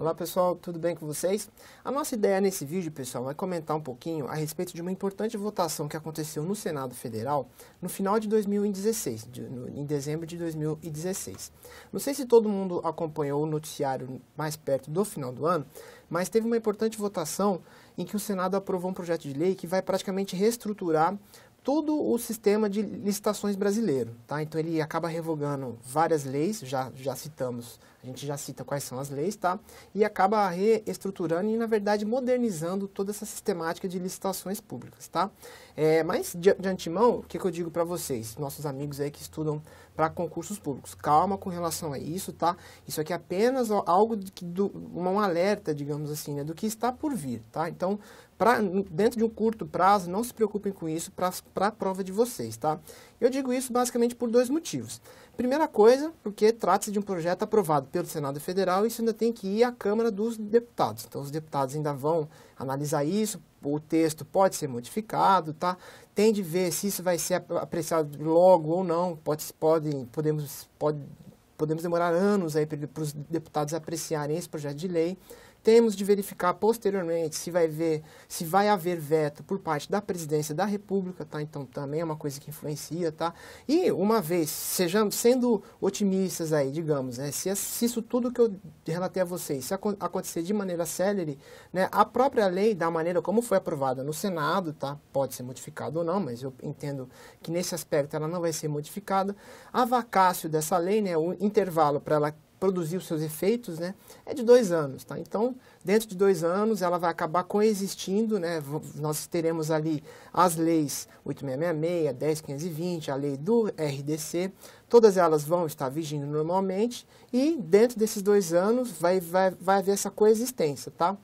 Olá pessoal, tudo bem com vocês? A nossa ideia nesse vídeo, pessoal, é comentar um pouquinho a respeito de uma importante votação que aconteceu no Senado Federal no final de 2016, em dezembro de 2016. Não sei se todo mundo acompanhou o noticiário mais perto do final do ano, mas teve uma importante votação em que o Senado aprovou um projeto de lei que vai praticamente reestruturar todo o sistema de licitações brasileiro, tá? Então ele acaba revogando várias leis, já citamos, a gente já cita quais são as leis, tá? E acaba reestruturando e, na verdade, modernizando toda essa sistemática de licitações públicas, tá? Mas, de antemão, o que eu digo para vocês, nossos amigos aí que estudam para concursos públicos? Calma com relação a isso, tá? Isso aqui é apenas algo um alerta, digamos assim, né, do que está por vir, tá? Então, dentro de um curto prazo, não se preocupem com isso para a prova de vocês, tá? Eu digo isso basicamente por dois motivos. Primeira coisa, porque trata-se de um projeto aprovado pelo Senado Federal e isso ainda tem que ir à Câmara dos Deputados. Então, os deputados ainda vão analisar isso, o texto pode ser modificado, tá? Tem de ver se isso vai ser apreciado logo ou não, podemos demorar anos aí para os deputados apreciarem esse projeto de lei. Temos de verificar posteriormente se vai haver veto por parte da Presidência da República, tá? Então também é uma coisa que influencia, tá? E uma vez, sendo otimistas aí, digamos, né? Se isso tudo que eu relatei a vocês, se acontecer de maneira célere, né? A própria lei, da maneira como foi aprovada no Senado, tá? Pode ser modificada ou não, mas eu entendo que nesse aspecto ela não vai ser modificada. A vacácio dessa lei, né? O intervalo para ela produzir os seus efeitos, né, é de 2 anos, tá? Então, dentro de 2 anos, ela vai acabar coexistindo, né? Nós teremos ali as leis 8666, 10520, a lei do RDC, todas elas vão estar vigindo normalmente e dentro desses 2 anos vai haver essa coexistência, tá?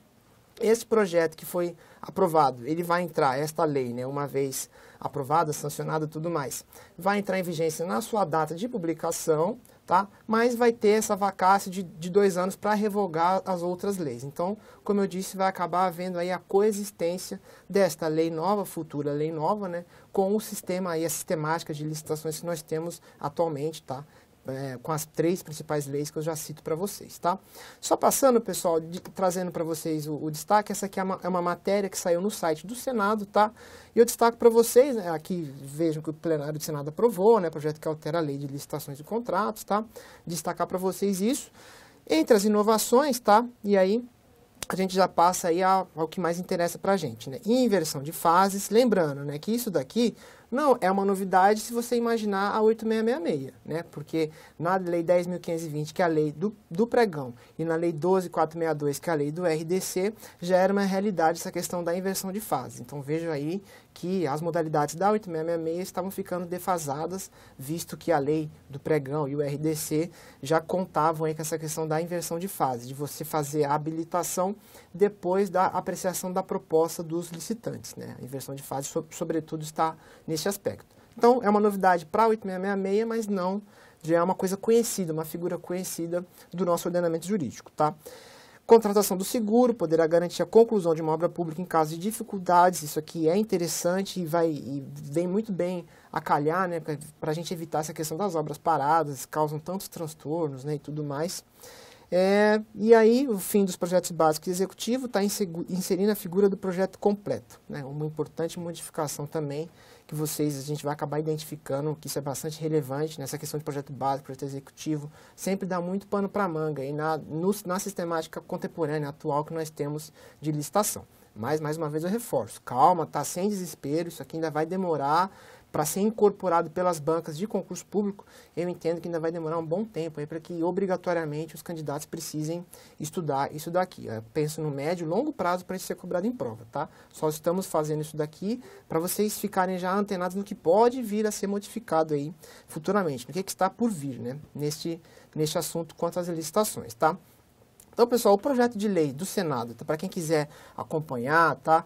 Esse projeto que foi aprovado, ele vai entrar, esta lei, né, uma vez aprovada, sancionada e tudo mais, vai entrar em vigência na sua data de publicação, tá? Mas vai ter essa vacácia de 2 anos para revogar as outras leis. Então, como eu disse, vai acabar havendo aí a coexistência desta lei nova, futura lei nova, né, com o sistema aí, a sistemática de licitações que nós temos atualmente, tá? Com as 3 principais leis que eu já cito para vocês, tá? Só passando, pessoal, trazendo para vocês o destaque, essa aqui é uma matéria que saiu no site do Senado, tá? E eu destaco para vocês, né, aqui vejam que o plenário do Senado aprovou, né, projeto que altera a lei de licitações e contratos, tá? Destacar para vocês isso. Entre as inovações, tá? E aí a gente já passa aí ao que mais interessa para a gente, né? Inversão de fases, lembrando, né, que isso daqui não é uma novidade se você imaginar a 8666, né? Porque na Lei 10.520, que é a lei do pregão, e na Lei 12.462, que é a lei do RDC, já era uma realidade essa questão da inversão de fases. Então veja aí que as modalidades da 8666 estavam ficando defasadas, visto que a lei do pregão e o RDC já contavam aí com essa questão da inversão de fase, de você fazer a habilitação depois da apreciação da proposta dos licitantes, né? A inversão de fase, sobretudo, está nesse aspecto. Então, é uma novidade para a 8666, mas não já é uma coisa conhecida, uma figura conhecida do nosso ordenamento jurídico, tá? Contratação do seguro, poderá garantir a conclusão de uma obra pública em caso de dificuldades. Isso aqui é interessante e vem muito bem a calhar, né, para a gente evitar essa questão das obras paradas, causam tantos transtornos, né, e tudo mais. E aí, o fim dos projetos básicos e executivo está inserindo a figura do projeto completo, né, uma importante modificação também que a gente vai acabar identificando que isso é bastante relevante nessa questão de projeto básico, projeto executivo, sempre dá muito pano para manga aí na sistemática contemporânea, atual que nós temos de licitação. Mas, mais uma vez, eu reforço, calma, tá sem desespero, isso aqui ainda vai demorar para ser incorporado pelas bancas de concurso público. Eu entendo que ainda vai demorar um bom tempo aí para que obrigatoriamente os candidatos precisem estudar isso daqui. Eu penso no médio e longo prazo para isso ser cobrado em prova, tá? Só estamos fazendo isso daqui para vocês ficarem já antenados no que pode vir a ser modificado aí futuramente, no que está por vir, né? Neste assunto quanto às licitações, tá? Então, pessoal, o projeto de lei do Senado, tá? Para quem quiser acompanhar, tá?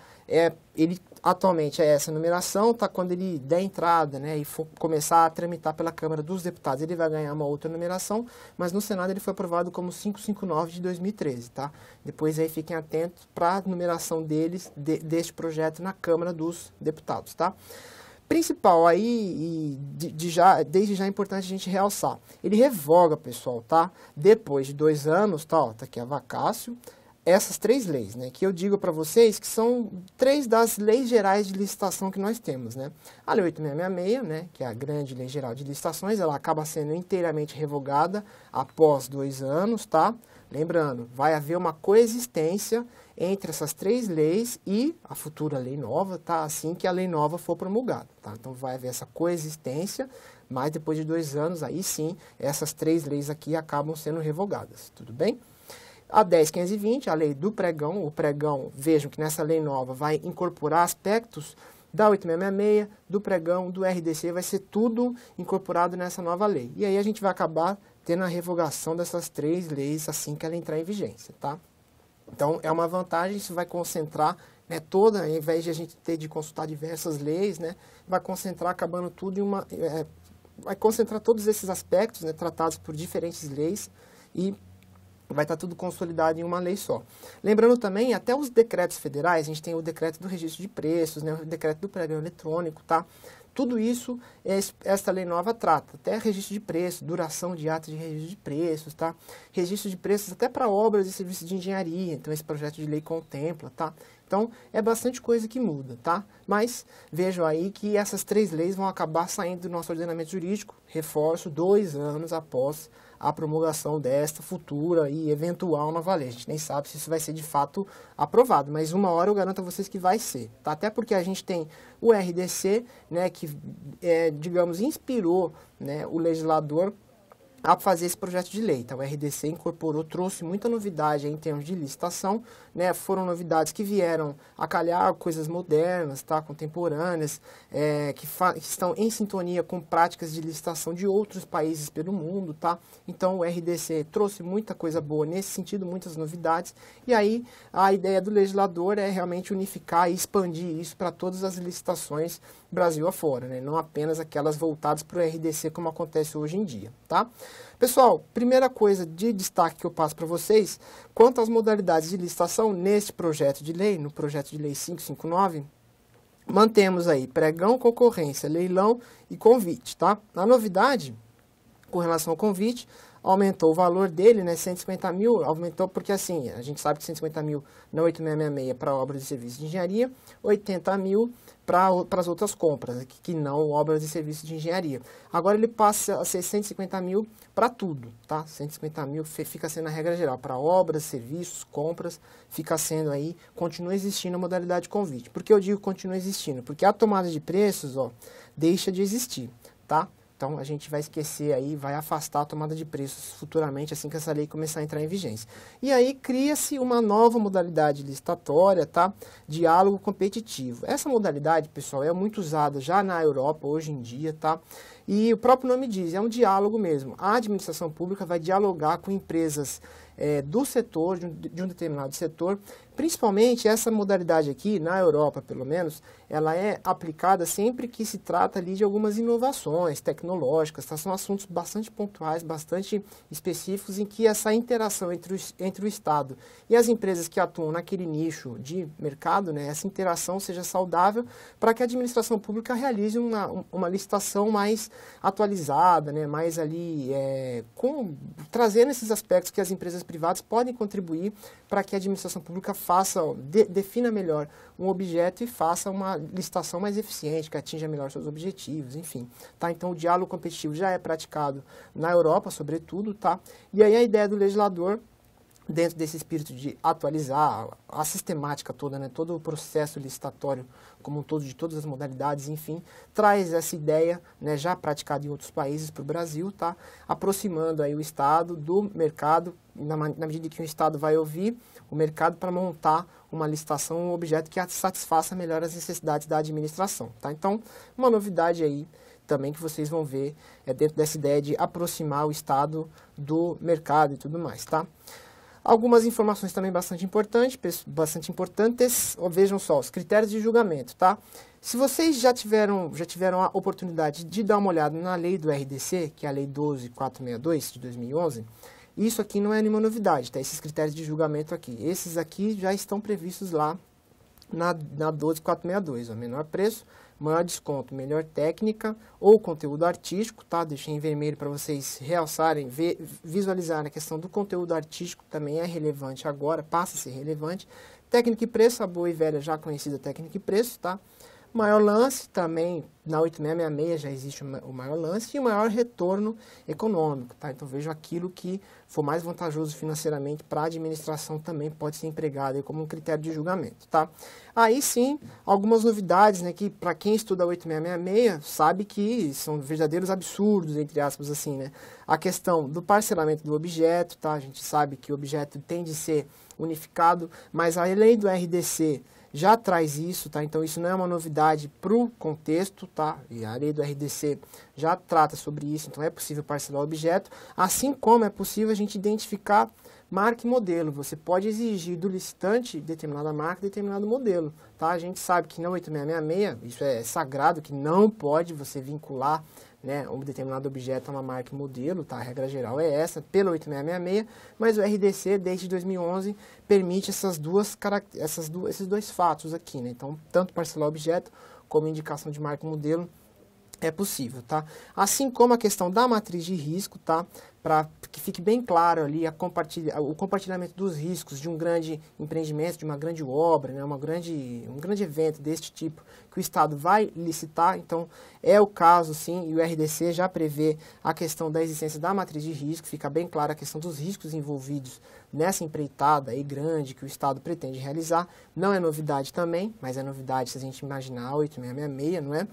Ele atualmente é essa numeração, tá? Quando ele der entrada, né, e for começar a tramitar pela Câmara dos Deputados, ele vai ganhar uma outra numeração, mas no Senado ele foi aprovado como 559 de 2013, tá? Depois aí fiquem atentos para a numeração deste projeto na Câmara dos Deputados, tá? Principal aí, desde já é importante a gente realçar. Ele revoga, pessoal, tá? Depois de 2 anos, tá, ó, tá aqui a vacácio, essas 3 leis, né? Que eu digo para vocês que são 3 das leis gerais de licitação que nós temos, né? A Lei 8666, né? Que é a grande lei geral de licitações, ela acaba sendo inteiramente revogada após 2 anos, tá? Lembrando, vai haver uma coexistência entre essas 3 leis e a futura lei nova, tá? Assim que a lei nova for promulgada, tá? Então vai haver essa coexistência, mas depois de 2 anos, aí sim, essas 3 leis aqui acabam sendo revogadas, tudo bem? A 10.520, a lei do pregão, o pregão, vejam que nessa lei nova vai incorporar aspectos da 8666, do pregão, do RDC, vai ser tudo incorporado nessa nova lei. E aí a gente vai acabar tendo a revogação dessas 3 leis assim que ela entrar em vigência, tá? Então, é uma vantagem, isso vai concentrar, né, toda, ao invés de a gente ter de consultar diversas leis, né, vai concentrar, acabando tudo em uma... vai concentrar todos esses aspectos, né, tratados por diferentes leis e vai estar tudo consolidado em uma lei só. Lembrando também, até os decretos federais, a gente tem o decreto do registro de preços, né, o decreto do pregão eletrônico, tá? Tudo isso, esta lei nova trata, até registro de preços, duração de atos de registro de preços, tá? Registro de preços até para obras e serviços de engenharia, então esse projeto de lei contempla, tá? Então, é bastante coisa que muda, tá? Mas vejam aí que essas 3 leis vão acabar saindo do nosso ordenamento jurídico, reforço, 2 anos após a promulgação desta futura e eventual nova lei. A gente nem sabe se isso vai ser de fato aprovado, mas uma hora eu garanto a vocês que vai ser, tá? Até porque a gente tem o RDC, né, que, digamos, inspirou, né, o legislador a fazer esse projeto de lei. Então, o RDC incorporou, trouxe muita novidade em termos de licitação, né? Foram novidades que vieram a calhar coisas modernas, tá? Contemporâneas, que estão em sintonia com práticas de licitação de outros países pelo mundo, tá? Então, o RDC trouxe muita coisa boa nesse sentido, muitas novidades, e aí a ideia do legislador é realmente unificar e expandir isso para todas as licitações Brasil afora, né? Não apenas aquelas voltadas para o RDC como acontece hoje em dia, tá? Pessoal, primeira coisa de destaque que eu passo para vocês, quanto às modalidades de licitação neste projeto de lei, no projeto de lei 559, mantemos aí pregão, concorrência, leilão e convite, tá? A novidade, com relação ao convite, aumentou o valor dele, né, 150 mil, aumentou porque assim, a gente sabe que 150 mil na 8666 para obras e serviços de engenharia, 80 mil para as outras compras, que não obras e serviços de engenharia. Agora ele passa a ser 150 mil para tudo, tá? 150 mil fica sendo a regra geral, para obras, serviços, compras, fica sendo aí, continua existindo a modalidade de convite. Por que eu digo continua existindo? Porque a tomada de preços, ó, deixa de existir, tá? Então, a gente vai esquecer aí, vai afastar a tomada de preços futuramente, assim que essa lei começar a entrar em vigência. E aí, cria-se uma nova modalidade licitatória, tá? Diálogo competitivo. Essa modalidade, pessoal, é muito usada já na Europa, hoje em dia, tá? E o próprio nome diz, é um diálogo mesmo. A administração pública vai dialogar com empresas do setor, de um determinado setor. Principalmente essa modalidade aqui, na Europa pelo menos, ela é aplicada sempre que se trata ali de algumas inovações tecnológicas, tá? São assuntos bastante pontuais, bastante específicos, em que essa interação entre o Estado e as empresas que atuam naquele nicho de mercado, né, essa interação seja saudável para que a administração pública realize uma licitação mais atualizada, né, mais ali, trazendo esses aspectos que as empresas privadas podem contribuir para que a administração pública defina melhor um objeto e faça uma licitação mais eficiente, que atinja melhor seus objetivos, enfim. Tá? Então, o diálogo competitivo já é praticado na Europa, sobretudo, tá? E aí a ideia do legislador, dentro desse espírito de atualizar a sistemática toda, né, todo o processo licitatório como um todo, de todas as modalidades, enfim, traz essa ideia, né, já praticada em outros países para o Brasil, tá, aproximando aí o Estado do mercado, na medida que o Estado vai ouvir o mercado para montar uma licitação, um objeto que satisfaça melhor as necessidades da administração. Tá? Então, uma novidade aí também que vocês vão ver dentro dessa ideia de aproximar o Estado do mercado e tudo mais, tá? Algumas informações também bastante importantes, vejam só, os critérios de julgamento, tá? Se vocês já tiveram a oportunidade de dar uma olhada na lei do RDC, que é a Lei 12.462 de 2011, isso aqui não é nenhuma novidade, tá? Esses critérios de julgamento aqui, esses aqui já estão previstos lá na 12.462, o menor preço, maior desconto, melhor técnica ou conteúdo artístico, tá? Deixei em vermelho para vocês realçarem, visualizarem a questão do conteúdo artístico, também é relevante agora, passa a ser relevante. Técnica e preço, a boa e velha já conhecida técnica e preço, tá? Maior lance também, na 8666 já existe o maior lance e o maior retorno econômico, tá? Então vejo aquilo que for mais vantajoso financeiramente para a administração também pode ser empregado aí como um critério de julgamento, tá? Aí sim, algumas novidades, né, que para quem estuda 8666 sabe que são verdadeiros absurdos, entre aspas, assim, né? A questão do parcelamento do objeto, tá? A gente sabe que o objeto tem de ser unificado, mas a lei do RDC já traz isso, tá? Então isso não é uma novidade para o contexto, tá? E a lei do RDC já trata sobre isso, então é possível parcelar o objeto, assim como é possível a gente identificar marca e modelo. Você pode exigir do licitante determinada marca, determinado modelo, tá? A gente sabe que na 8666, isso é sagrado, que não pode você vincular, né, um determinado objeto a uma marca e modelo, tá? A regra geral é essa, pela 8666, mas o RDC, desde 2011, permite esses dois fatos aqui, né? Então, tanto parcelar o objeto como indicação de marca e modelo é possível, tá? Assim como a questão da matriz de risco, tá? Para que fique bem claro ali o compartilhamento dos riscos de um grande empreendimento, de uma grande obra, né? Um grande evento deste tipo que o Estado vai licitar. Então, é o caso, sim, e o RDC já prevê a questão da existência da matriz de risco, fica bem clara a questão dos riscos envolvidos nessa empreitada aí grande que o Estado pretende realizar. Não é novidade também, mas é novidade se a gente imaginar 8666, não é?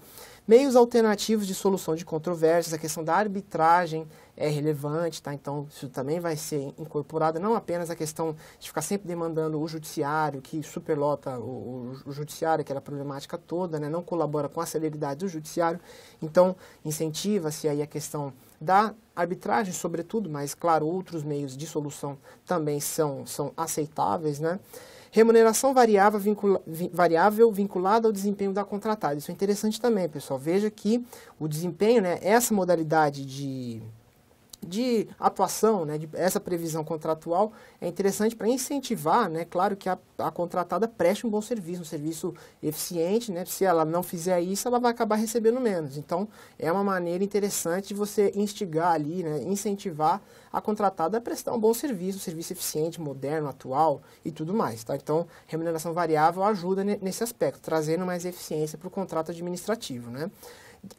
Meios alternativos de solução de controvérsias, a questão da arbitragem é relevante, tá? Então, isso também vai ser incorporado, não apenas a questão de ficar sempre demandando o judiciário, que superlota o judiciário, aquela problemática toda, né? Não colabora com a celeridade do judiciário, então incentiva-se aí a questão da arbitragem, sobretudo, mas, claro, outros meios de solução também são aceitáveis, né? Remuneração variável vinculada ao desempenho da contratada. Isso é interessante também, pessoal. Veja que o desempenho, né, essa modalidade de atuação, né, essa previsão contratual é interessante para incentivar, né, claro que a contratada preste um bom serviço, um serviço eficiente, né, se ela não fizer isso, ela vai acabar recebendo menos. Então, é uma maneira interessante de você instigar ali, né, incentivar a contratada a prestar um bom serviço, um serviço eficiente, moderno, atual e tudo mais, tá? Então, remuneração variável ajuda nesse aspecto, trazendo mais eficiência para o contrato administrativo, né?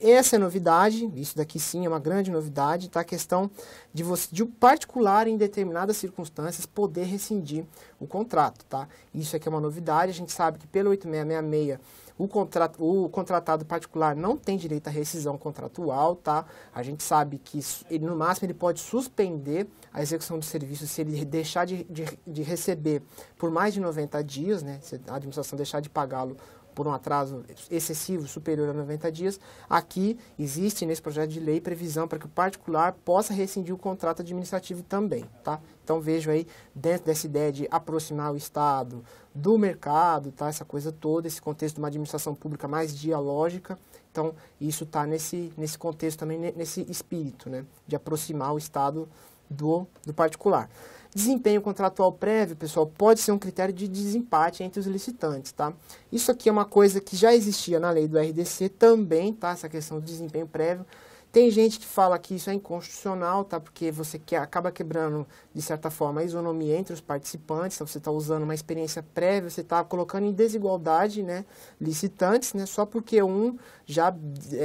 Essa é novidade, isso daqui sim é uma grande novidade, tá? A questão de o particular em determinadas circunstâncias poder rescindir o contrato, tá? Isso aqui é uma novidade, a gente sabe que pelo 8666 o contratado particular não tem direito à rescisão contratual, tá? A gente sabe que ele, no máximo ele pode suspender a execução do serviço se ele deixar de receber por mais de 90 dias, né? Se a administração deixar de pagá-lo por um atraso excessivo, superior a 90 dias, aqui existe nesse projeto de lei previsão para que o particular possa rescindir o contrato administrativo também, tá? Então vejo aí, dentro dessa ideia de aproximar o Estado do mercado, tá? Essa coisa toda, esse contexto de uma administração pública mais dialógica, então isso está nesse contexto também, nesse espírito, né? De aproximar o Estado do particular. Desempenho contratual prévio, pessoal, pode ser um critério de desempate entre os licitantes, tá? Isso aqui é uma coisa que já existia na lei do RDC também, tá? Essa questão do desempenho prévio. Tem gente que fala que isso é inconstitucional, tá? Porque você acaba quebrando, de certa forma, a isonomia entre os participantes, então você está usando uma experiência prévia, você está colocando em desigualdade, né, licitantes, né, só porque um já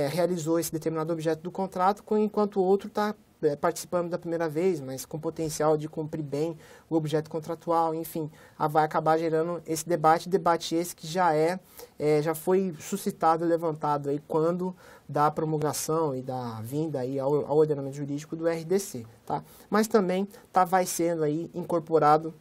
realizou esse determinado objeto do contrato, enquanto o outro está participando da primeira vez, mas com potencial de cumprir bem o objeto contratual, enfim, vai acabar gerando esse debate esse que já foi suscitado e levantado aí quando da promulgação e da vinda aí ao ordenamento jurídico do RDC, tá? Mas também vai sendo aí incorporado,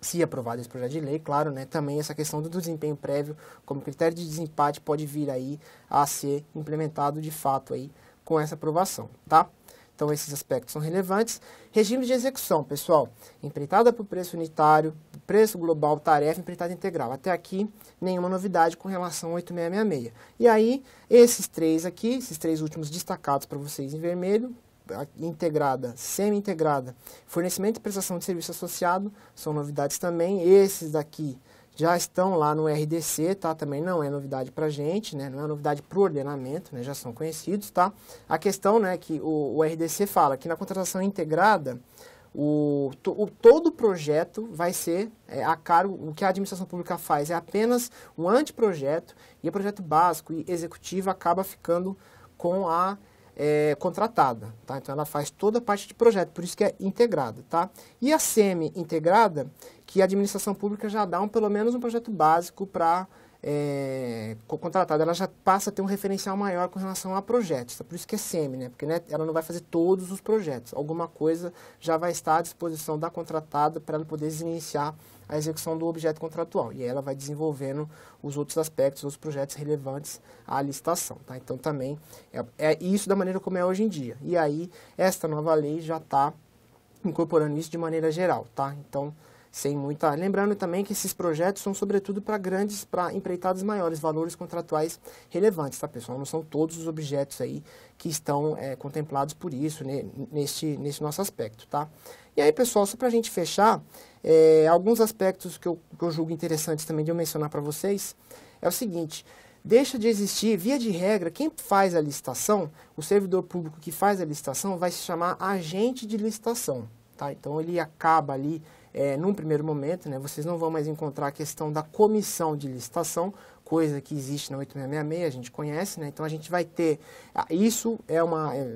se aprovado esse projeto de lei, claro, né, também essa questão do desempenho prévio como critério de desempate pode vir aí a ser implementado de fato aí com essa aprovação, tá? Então, esses aspectos são relevantes. Regime de execução, pessoal. Empreitada por preço unitário, preço global, tarefa, empreitada integral. Até aqui, nenhuma novidade com relação ao 8666. E aí, esses três últimos destacados para vocês em vermelho, integrada, semi-integrada, fornecimento e prestação de serviço associado, são novidades também. Esses daqui já estão lá no RDC, tá? Também não é novidade para a gente, né? Não é novidade para o ordenamento, né? Já são conhecidos, tá? A questão, né, que o RDC fala que na contratação integrada, todo o projeto vai ser a cargo, o que a administração pública faz é apenas um anteprojeto e o projeto básico e executivo acaba ficando com a contratada, tá? Então ela faz toda a parte de projeto, por isso que é integrada, tá? E a semi-integrada, que a administração pública já dá pelo menos um projeto básico para contratada, ela já passa a ter um referencial maior com relação a projetos, tá? Por isso que é semi, né? Porque, né, ela não vai fazer todos os projetos, alguma coisa já vai estar à disposição da contratada para ela poder iniciar a execução do objeto contratual, e aí ela vai desenvolvendo os outros aspectos, os projetos relevantes à licitação, tá? Então também é isso da maneira como é hoje em dia, e aí esta nova lei já está incorporando isso de maneira geral, tá? Então, sem muita... Lembrando também que esses projetos são sobretudo para empreitadas maiores, valores contratuais relevantes, tá, pessoal? Não são todos os objetos aí que estão contemplados por isso, né, nesse nosso aspecto, tá? E aí, pessoal, só para a gente fechar, alguns aspectos que eu julgo interessantes também de eu mencionar para vocês, é o seguinte: deixa de existir, via de regra, quem faz a licitação, o servidor público que faz a licitação vai se chamar agente de licitação, tá? Então, ele acaba ali, num primeiro momento, né, vocês não vão mais encontrar a questão da comissão de licitação, coisa que existe na 8666, a gente conhece, né? Então a gente vai ter, isso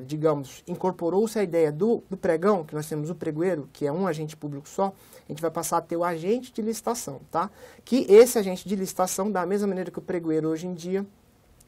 digamos, incorporou-se a ideia do pregão, que nós temos o pregoeiro, que é um agente público só, a gente vai passar a ter o agente de licitação, tá? Que esse agente de licitação, da mesma maneira que o pregoeiro hoje em dia,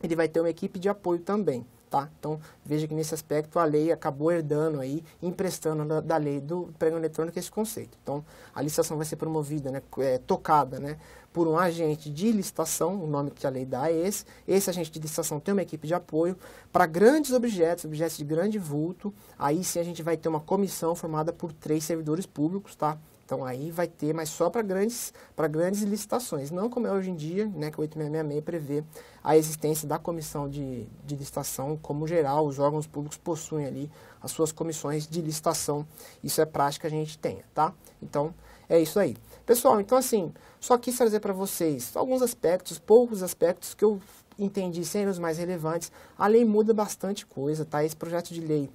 ele vai ter uma equipe de apoio também. Tá? Então, veja que nesse aspecto a lei acabou herdando aí, emprestando da lei do pregão eletrônico esse conceito. Então, a licitação vai ser promovida, né, tocada, né, por um agente de licitação, o nome que a lei dá é esse. Esse agente de licitação tem uma equipe de apoio para grandes objetos de grande vulto. Aí sim a gente vai ter uma comissão formada por 3 servidores públicos, tá? Então aí vai ter, mas só para grandes licitações, não como é hoje em dia, né, que o 8666 prevê a existência da comissão de licitação, como geral, os órgãos públicos possuem ali as suas comissões de licitação, isso é prática que a gente tenha, tá? Então, é isso aí. Pessoal, então assim, só quis trazer para vocês alguns aspectos, poucos aspectos que eu entendi sendo os mais relevantes. A lei muda bastante coisa, tá? Esse projeto de lei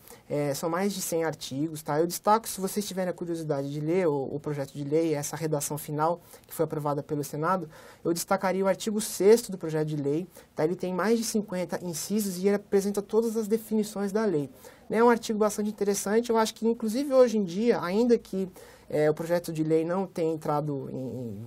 são mais de 100 artigos, tá? Eu destaco, se vocês tiverem a curiosidade de ler o projeto de lei, essa redação final que foi aprovada pelo Senado, eu destacaria o artigo 6º do projeto de lei, tá? Ele tem mais de 50 incisos e ele apresenta todas as definições da lei. É um artigo bastante interessante, eu acho que inclusive hoje em dia, ainda que o projeto de lei não tem entrado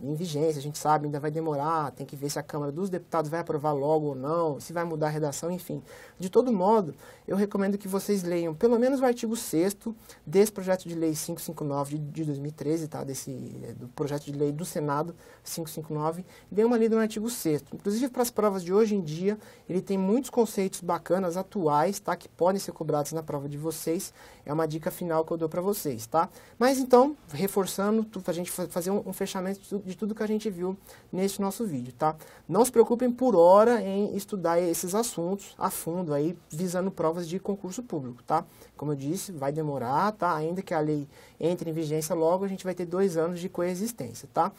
em vigência, a gente sabe, ainda vai demorar, tem que ver se a Câmara dos Deputados vai aprovar logo ou não, se vai mudar a redação, enfim. De todo modo, eu recomendo que vocês leiam pelo menos o artigo 6º desse projeto de lei 559 de 2013, tá? Do projeto de lei do Senado 559, dê uma lida no artigo 6º. Inclusive, para as provas de hoje em dia, ele tem muitos conceitos bacanas, atuais, tá? Que podem ser cobrados na prova de vocês. É uma dica final que eu dou para vocês, tá? Mas então, reforçando, para a gente fazer um fechamento de tudo que a gente viu nesse nosso vídeo, tá? Não se preocupem por hora em estudar esses assuntos a fundo, aí, visando provas de concurso público, tá? Como eu disse, vai demorar, tá? Ainda que a lei entre em vigência logo, a gente vai ter 2 anos de coexistência, tá?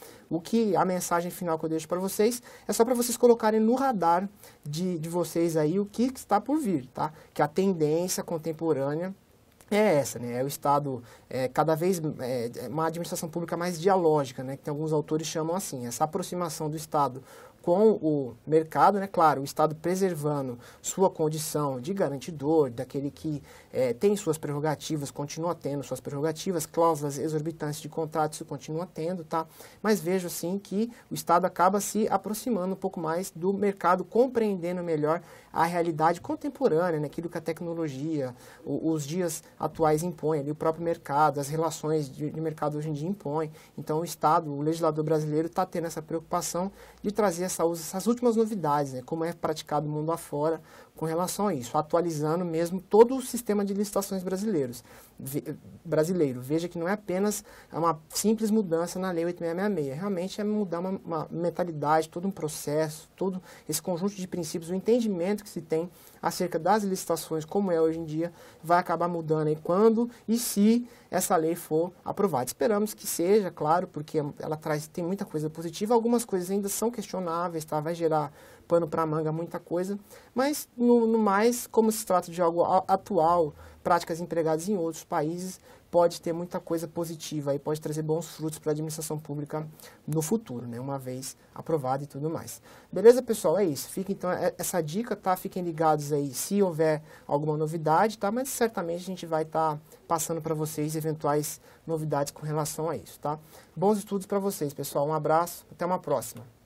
A mensagem final que eu deixo para vocês é só para vocês colocarem no radar de vocês aí o que está por vir, tá? Que a tendência contemporânea é essa, né? É o Estado cada vez uma administração pública mais dialógica, né? Que tem alguns autores chamam assim, essa aproximação do Estado com o mercado, né? Claro, o Estado preservando sua condição de garantidor, daquele que tem suas prerrogativas, continua tendo suas prerrogativas, cláusulas exorbitantes de contrato, isso continua tendo, tá? Mas vejo, assim, que o Estado acaba se aproximando um pouco mais do mercado, compreendendo melhor a realidade contemporânea, né? Aquilo que a tecnologia, os dias atuais impõem, ali, o próprio mercado, as relações de mercado hoje em dia impõem. Então, o Estado, o legislador brasileiro está tendo essa preocupação de trazer essas últimas novidades, né? Como é praticado o mundo afora, com relação a isso, atualizando mesmo todo o sistema de licitações brasileiro. Veja que não é apenas uma simples mudança na Lei 8666, realmente é mudar uma mentalidade, todo um processo, todo esse conjunto de princípios, o entendimento que se tem acerca das licitações, como é hoje em dia, vai acabar mudando aí quando e se essa lei for aprovada. Esperamos que seja, claro, porque ela tem muita coisa positiva, algumas coisas ainda são questionáveis, tá? Vai gerar pano para manga, muita coisa, mas no mais, como se trata de algo atual, práticas empregadas em outros países, pode ter muita coisa positiva e pode trazer bons frutos para a administração pública no futuro, né? Uma vez aprovada e tudo mais. Beleza, pessoal? É isso. Fica então essa dica, tá? Fiquem ligados aí se houver alguma novidade, tá? Mas certamente a gente vai estar passando para vocês eventuais novidades com relação a isso, tá? Bons estudos para vocês, pessoal. Um abraço, até uma próxima.